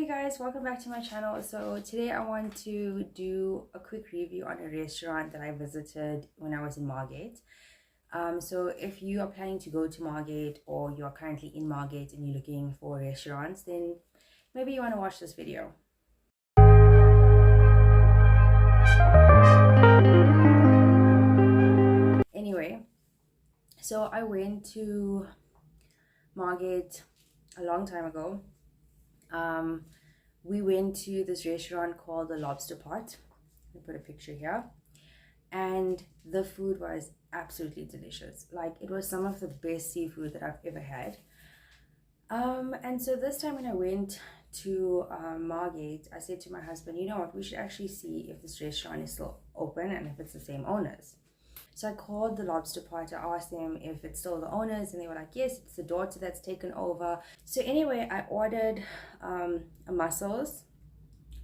Hey guys, welcome back to my channel. So today I want to do a quick review on a restaurant that I visited when I was in Margate. So if you are planning to go to Margate or you are currently in Margate and you're looking for restaurants, then maybe you want to watch this video. Anyway, so I went to Margate a long time ago. We went to this restaurant called the Lobster Pot. I'll put a picture here. And the food was absolutely delicious. Like, it was some of the best seafood that I've ever had. And so this time when I went to Margate, I said to my husband, you know what, we should actually see if this restaurant is still open and if it's the same owners. So I called the Lobster Pot. I asked them if it's still the owners, and they were like, yes, it's the daughter that's taken over. So anyway, I ordered a mussels.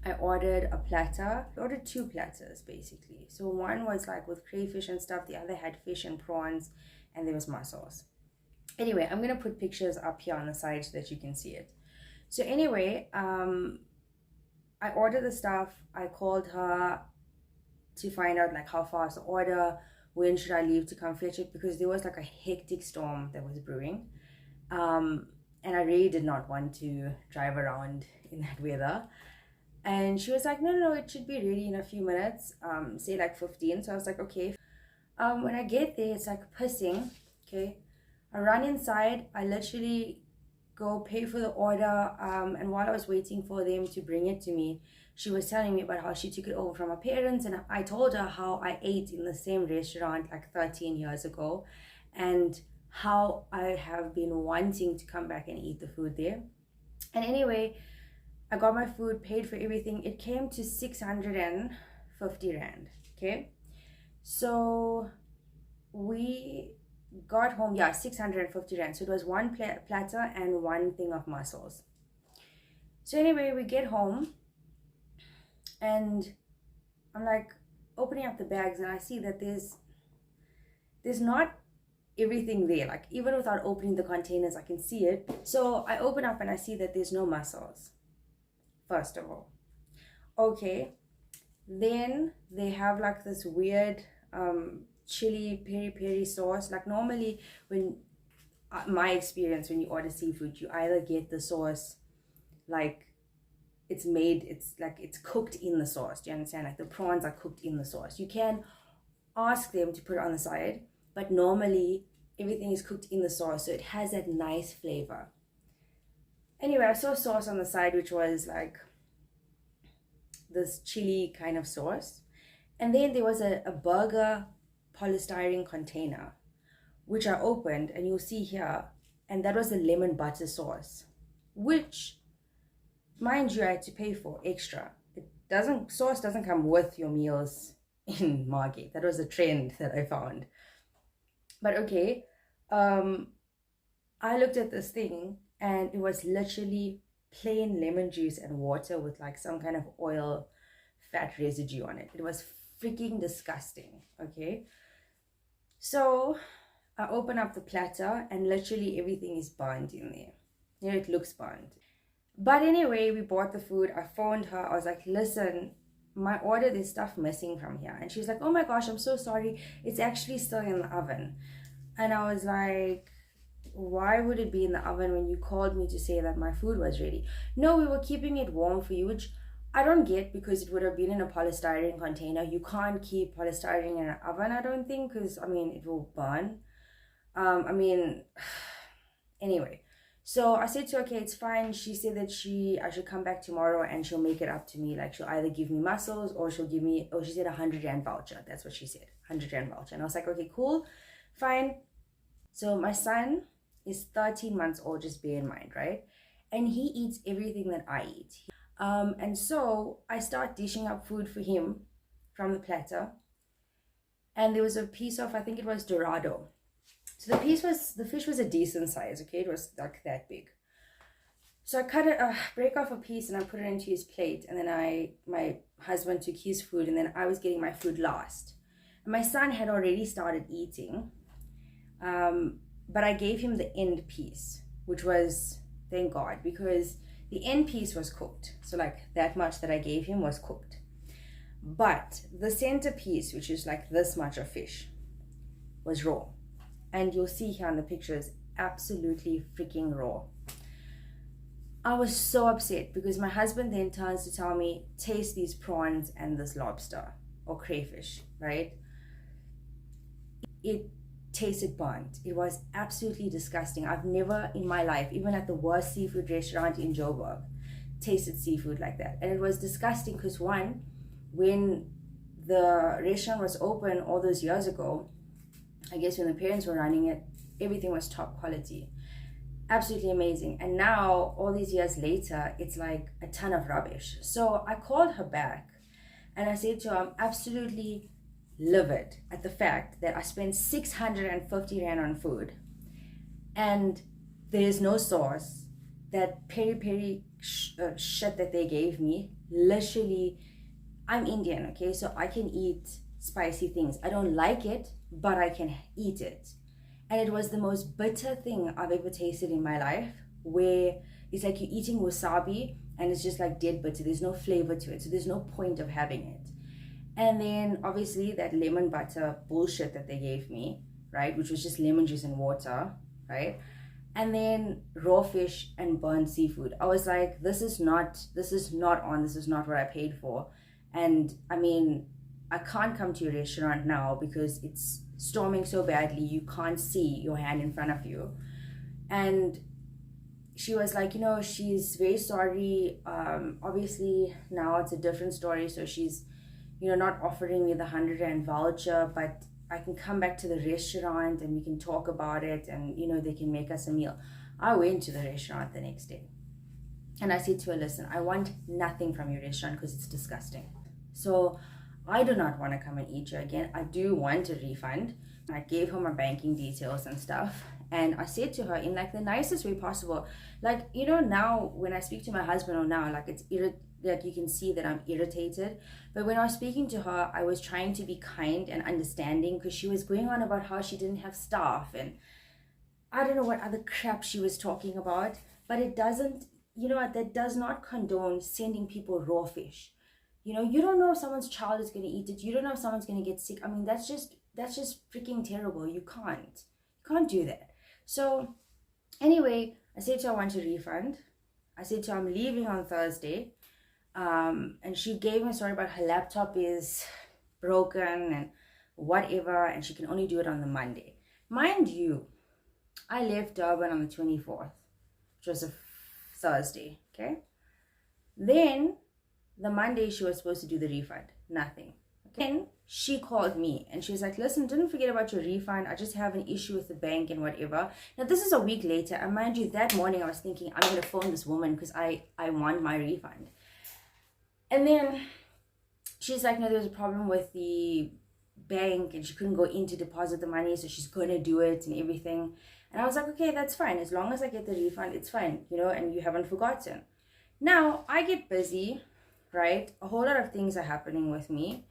I ordered a platter. I ordered two platters basically. So one was like with crayfish and stuff. The other had fish and prawns, and there was mussels. Anyway, I'm gonna put pictures up here on the side so that you can see it. So anyway, I ordered the stuff. I called her to find out like how fast the order, when should I leave to come fetch it, because there was like a hectic storm that was brewing. And I really did not want to drive around in that weather. And she was like, no, it should be ready in a few minutes, say like 15. So I was like, okay. When I get there, it's like pissing, okay? I run inside, I literally go pay for the order, and while I was waiting for them to bring it to me, she was telling me about how she took it over from her parents, and I told her how I ate in the same restaurant like 13 years ago and how I have been wanting to come back and eat the food there. And anyway, I got my food, paid for everything. It came to 650 rand, okay? So we got home, 650 rand. So it was one platter and one thing of mussels. So anyway, we get home and I'm like opening up the bags, and I see that there's not everything there. Like, even without opening the containers, I can see it. So I open up and I see that there's no mussels, first of all. Okay, then they have like this weird chili peri-peri sauce. Like, normally when my experience, when you order seafood, you either get the sauce like it's cooked in the sauce. Do you understand? Like, the prawns are cooked in the sauce. You can ask them to put it on the side, but normally everything is cooked in the sauce, so it has that nice flavor. Anyway, I saw sauce on the side, which was like this chili kind of sauce. And then there was a burger polystyrene container, which I opened, and you'll see here, and that was the lemon butter sauce, which, mind you, I had to pay for extra. Sauce doesn't come with your meals in Margate. That was a trend that I found. But okay, I looked at this thing, and it was literally plain lemon juice and water with like some kind of oil fat residue on it. It was freaking disgusting, okay? So I open up the platter, and literally everything is burnt in there. You know, it looks burnt. But anyway, we bought the food. I phoned her. I was like, listen, my order, there's stuff missing from here. And she was like, oh my gosh, I'm so sorry. It's actually still in the oven. And I was like, why would it be in the oven when you called me to say that my food was ready? No, we were keeping it warm for you, which I don't get, because it would have been in a polystyrene container. You can't keep polystyrene in an oven, I don't think, because, I mean, it will burn. Anyway. So I said to her, okay, it's fine. She said that I should come back tomorrow and she'll make it up to me. Like, she'll either give me mussels or she said 100 rand voucher. That's what she said, 100 rand voucher. And I was like, okay, cool, fine. So my son is 13 months old, just bear in mind, right? And he eats everything that I eat. And so I start dishing up food for him from the platter. And there was a piece of, I think it was Dorado. So the fish was a decent size, okay? It was like that big. So I break off a piece and I put it into his plate. And then my husband took his food, and then I was getting my food last. And my son had already started eating. But I gave him the end piece, which was, thank God, because The end piece was cooked. So like that much that I gave him was cooked. But the centerpiece, which is like this much of fish, was raw. And you'll see here in the pictures, absolutely freaking raw. I was so upset because my husband then turns to tell me, taste these prawns and this lobster or crayfish, right? It tasted burnt. It was absolutely disgusting. I've never in my life, even at the worst seafood restaurant in Joburg, tasted seafood like that. And it was disgusting because one, when the restaurant was open all those years ago, I guess when the parents were running it, everything was top quality. Absolutely amazing. And now, all these years later, it's like a ton of rubbish. So I called her back and I said to her, I'm absolutely livid at the fact that I spent 650 Rand on food and there's no sauce. That peri-peri shit that they gave me, literally, I'm Indian, okay? So I can eat spicy things. I don't like it, but I can eat it. And it was the most bitter thing I've ever tasted in my life, where it's like you're eating wasabi and it's just like dead bitter. There's no flavor to it. So there's no point of having it. And then obviously that lemon butter bullshit that they gave me, right? Which was just lemon juice and water, right? And then raw fish and burnt seafood. I was like, this is not what I paid for. And I mean, I can't come to your restaurant now because it's storming so badly you can't see your hand in front of you. And she was like, she's very sorry. Obviously now it's a different story, so she's not offering me the 100 Rand voucher, but I can come back to the restaurant and we can talk about it, and they can make us a meal. I went to the restaurant the next day and I said to her, listen, I want nothing from your restaurant because it's disgusting. So I do not want to come and eat you again. I do want a refund. I gave her my banking details and stuff. And I said to her in like the nicest way possible, like, now when I speak to my husband, or now, like that you can see that I'm irritated. But when I was speaking to her, I was trying to be kind and understanding because she was going on about how she didn't have staff and I don't know what other crap she was talking about. But it doesn't, that does not condone sending people raw fish. You don't know if someone's child is going to eat it. You don't know if someone's going to get sick. I mean, that's just freaking terrible. You can't do that. So anyway, I said to her, I want a refund. I said to her, I'm leaving on Thursday. And she gave me a story about her laptop is broken and whatever, and she can only do it on the Monday. Mind you, I left Durban on the 24th, which was a Thursday, okay? Then the Monday she was supposed to do the refund. Nothing. Okay? Then she called me and she was like, listen, didn't forget about your refund. I just have an issue with the bank and whatever. Now this is a week later, and mind you, that morning I was thinking, I'm going to phone this woman because I want my refund. And then she's like, no, there's a problem with the bank and she couldn't go in to deposit the money, so she's going to do it and everything. And I was like, okay, that's fine. As long as I get the refund, it's fine, and you haven't forgotten. Now, I get busy, right? A whole lot of things are happening with me.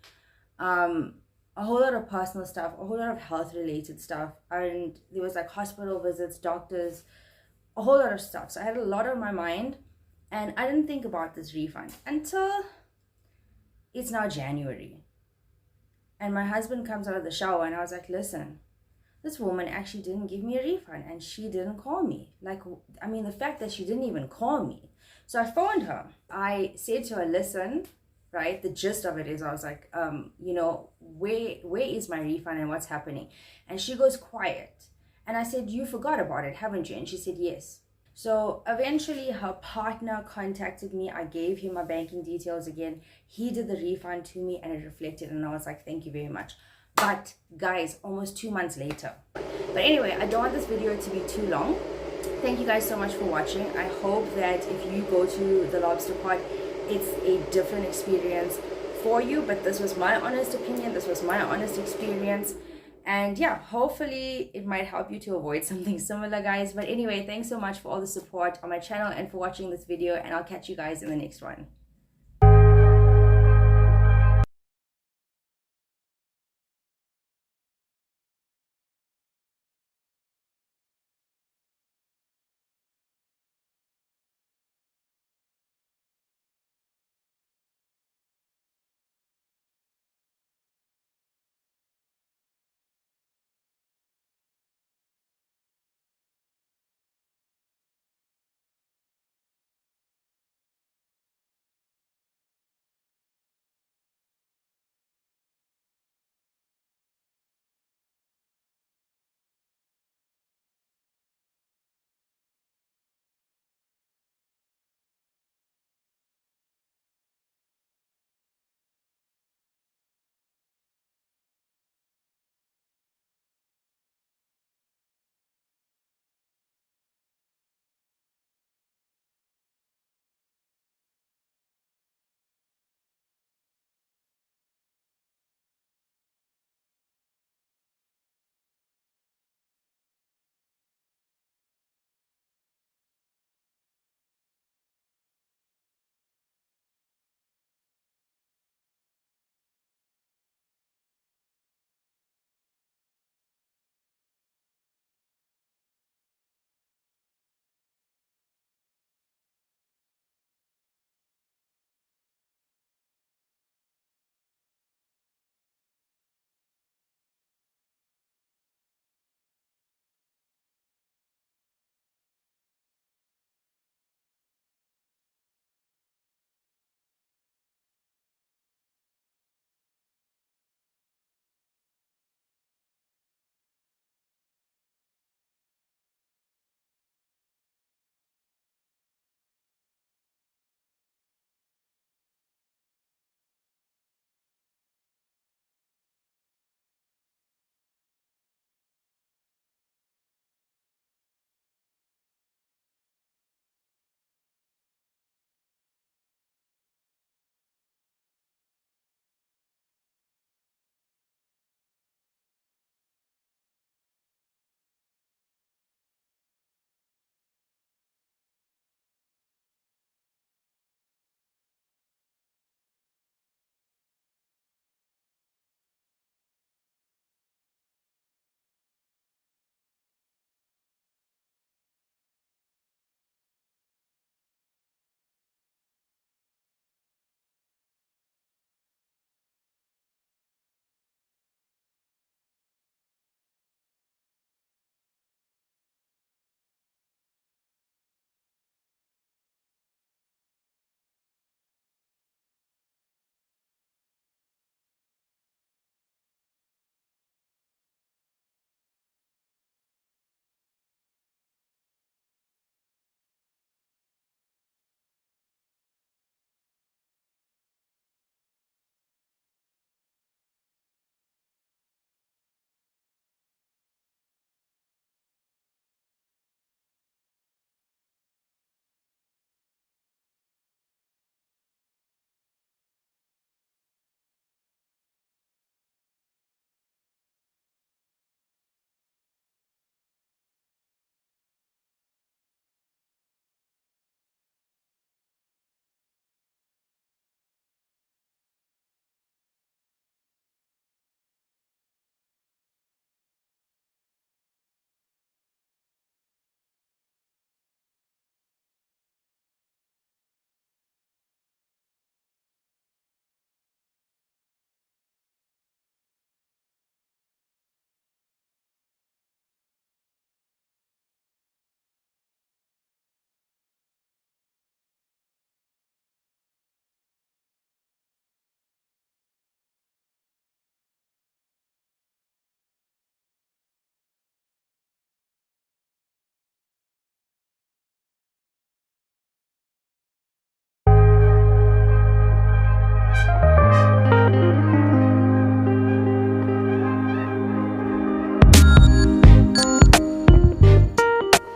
A whole lot of personal stuff, a whole lot of health-related stuff. And there was like hospital visits, doctors, a whole lot of stuff. So I had a lot on my mind. And I didn't think about this refund until it's now January. And my husband comes out of the shower and I was like, listen, this woman actually didn't give me a refund and she didn't call me. Like, I mean, the fact that she didn't even call me. So I phoned her. I said to her, listen, right, the gist of it is I was like, where is my refund and what's happening? And she goes quiet. And I said, you forgot about it, haven't you? And she said, yes. So eventually her partner contacted me. I gave him my banking details again. He did the refund to me and it reflected, and I was like, thank you very much. But guys, almost 2 months later. But anyway, I don't want this video to be too long. Thank you guys so much for watching. I hope that if you go to the Lobster Pot, it's a different experience for you. But this was my honest opinion. This was my honest experience. And yeah, hopefully it might help you to avoid something similar, guys. But anyway, thanks so much for all the support on my channel and for watching this video, and I'll catch you guys in the next one.